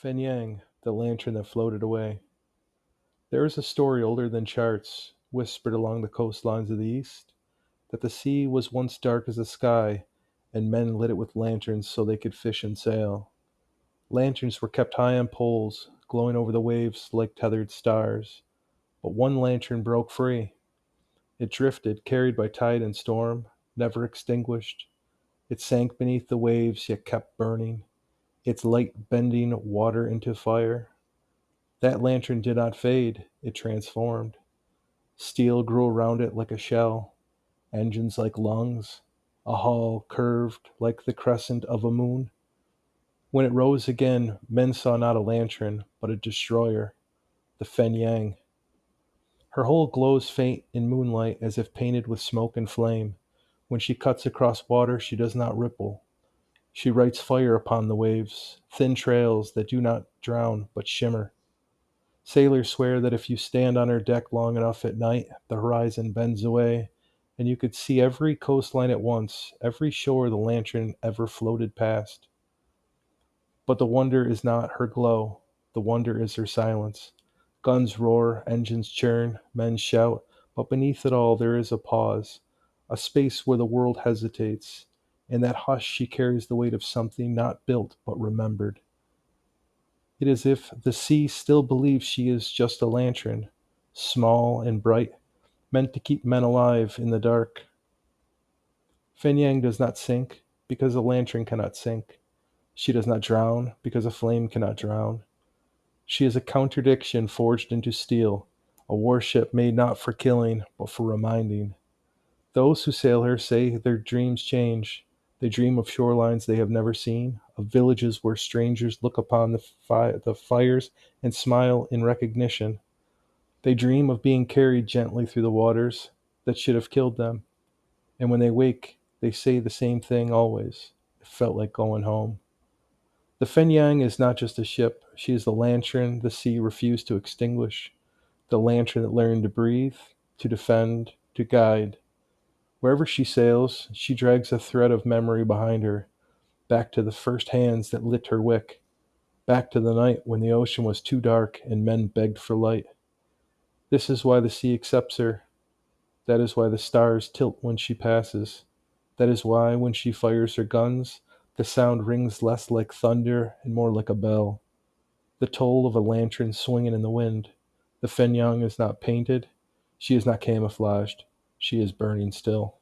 Fenyang, the lantern that floated away. There is a story older than charts, whispered along the coastlines of the East, that the sea was once dark as the sky, and men lit it with lanterns so they could fish and sail. Lanterns were kept high on poles, glowing over the waves like tethered stars. But one lantern broke free. It drifted, carried by tide and storm, never extinguished. It sank beneath the waves, yet kept burning, its light bending water into fire. That lantern did not fade, it transformed. Steel grew around it like a shell, engines like lungs, a hull curved like the crescent of a moon. When it rose again, men saw not a lantern, but a destroyer, the Fenyang. Her hull glows faint in moonlight as if painted with smoke and flame. When she cuts across water, she does not ripple. She writes fire upon the waves, thin trails that do not drown but shimmer. Sailors swear that if you stand on her deck long enough at night, the horizon bends away, and you could see every coastline at once, every shore the lantern ever floated past. But the wonder is not her glow, the wonder is her silence. Guns roar, engines churn, men shout, but beneath it all there is a pause, a space where the world hesitates. In that hush she carries the weight of something not built but remembered. It is if the sea still believes she is just a lantern, small and bright, meant to keep men alive in the dark. Fenyang does not sink because a lantern cannot sink. She does not drown because a flame cannot drown. She is a contradiction forged into steel, a warship made not for killing, but for reminding. Those who sail her say their dreams change. They dream of shorelines they have never seen, of villages where strangers look upon the fires and smile in recognition. They dream of being carried gently through the waters that should have killed them. And when they wake, they say the same thing always. It felt like going home. The Fenyang is not just a ship, she is the lantern the sea refused to extinguish, the lantern that learned to breathe, to defend, to guide. Wherever she sails, she drags a thread of memory behind her, back to the first hands that lit her wick, back to the night when the ocean was too dark and men begged for light. This is why the sea accepts her. That is why the stars tilt when she passes. That is why, when she fires her guns, the sound rings less like thunder and more like a bell, the toll of a lantern swinging in the wind. The Fenyang is not painted. She is not camouflaged. She is burning still.